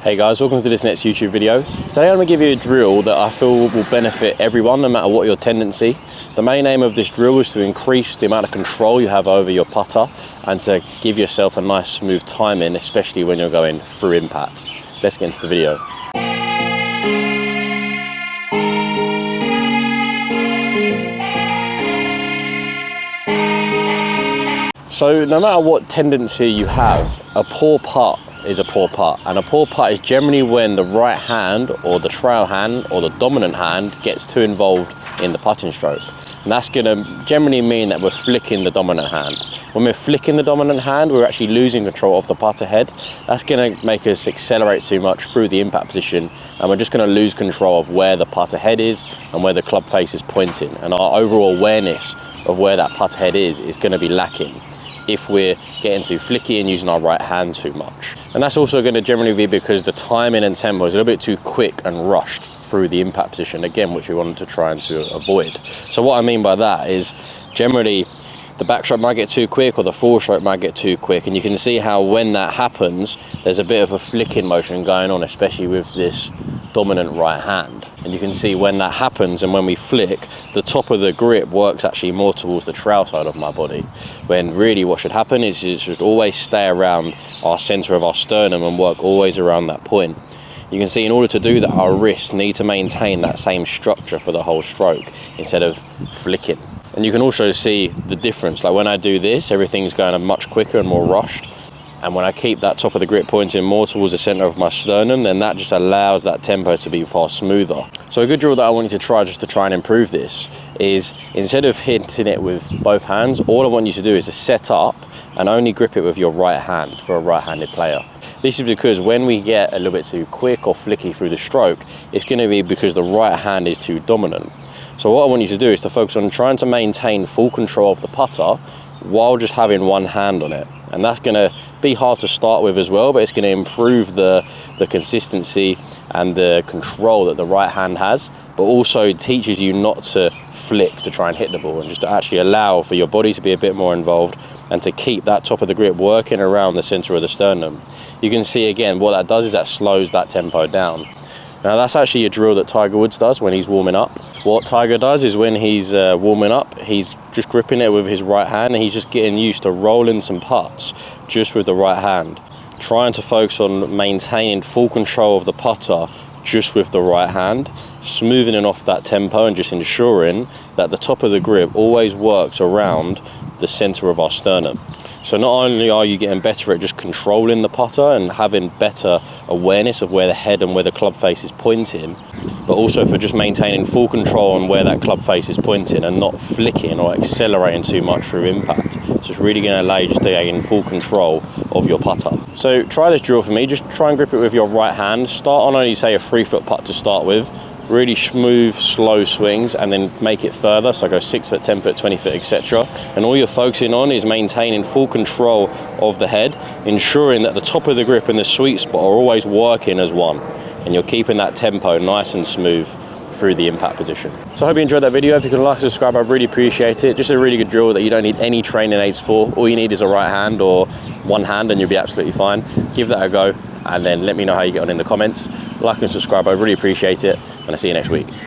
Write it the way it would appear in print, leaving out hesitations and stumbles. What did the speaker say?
Hey guys, welcome to this next YouTube video. Today I'm going to give you a drill that I feel will benefit everyone no matter what your tendency. The main aim of this drill is to increase the amount of control you have over your putter and to give yourself a nice smooth timing, especially when you're going through impact. Let's get into the video. So no matter what tendency you have, a poor putt is a poor putt, and a poor putt is generally when the right hand or the trail hand or the dominant hand gets too involved in the putting stroke, and that's going to generally mean that we're flicking the dominant hand. When we're flicking the dominant hand, we're actually losing control of the putter head. That's going to make us accelerate too much through the impact position, and we're just going to lose control of where the putter head is and where the club face is pointing, and our overall awareness of where that putter head is going to be lacking if we're getting too flicky and using our right hand too much. And that's also going to generally be because the timing and tempo is a little bit too quick and rushed through the impact position, again, which we wanted to try and to avoid. So what I mean by that is generally the backstroke might get too quick or the forestroke might get too quick, and you can see how when that happens there's a bit of a flicking motion going on, especially with this dominant right hand. And you can see when that happens and when we flick, the top of the grip works actually more towards the trail side of my body, when really what should happen is it should always stay around our center of our sternum and work always around that point. You can see in order to do that, our wrists need to maintain that same structure for the whole stroke instead of flicking. And you can also see the difference, like when I do this, everything's going much quicker and more rushed. And when I keep that top of the grip pointing more towards the center of my sternum, then that just allows that tempo to be far smoother. So a good drill that I want you to try just to try and improve this is, instead of hitting it with both hands, all I want you to do is to set up and only grip it with your right hand for a right-handed player. This is because when we get a little bit too quick or flicky through the stroke, it's going to be because the right hand is too dominant. So what I want you to do is to focus on trying to maintain full control of the putter while just having one hand on it. And that's going to be hard to start with as well, but it's going to improve the consistency and the control that the right hand has, but also teaches you not to flick to try and hit the ball, and just to actually allow for your body to be a bit more involved and to keep that top of the grip working around the center of the sternum. You can see again what that does is that slows that tempo down. Now that's actually a drill that Tiger Woods does when he's warming up. What Tiger does is when he's warming up, he's just gripping it with his right hand, and he's just getting used to rolling some putts just with the right hand, trying to focus on maintaining full control of the putter just with the right hand, smoothing it off that tempo and just ensuring that the top of the grip always works around the center of our sternum. So not only are you getting better at just controlling the putter and having better awareness of where the head and where the club face is pointing, but also for just maintaining full control on where that club face is pointing and not flicking or accelerating too much through impact. So it's really going to allow you just to gain full control of your putter. So try this drill for me. Just try and grip it with your right hand. Start on only say a 3-foot putt to start with. Really smooth, slow swings, and then make it further. So go 6 foot, 10 foot, 20 foot, etc. And all you're focusing on is maintaining full control of the head, ensuring that the top of the grip and the sweet spot are always working as one. And you're keeping that tempo nice and smooth through the impact position. So I hope you enjoyed that video. If you can like and subscribe, I'd really appreciate it. Just a really good drill that you don't need any training aids for. All you need is a right hand or one hand and you'll be absolutely fine. Give that a go, and then let me know how you get on in the comments. Like and subscribe, I really appreciate it, and I'll see you next week.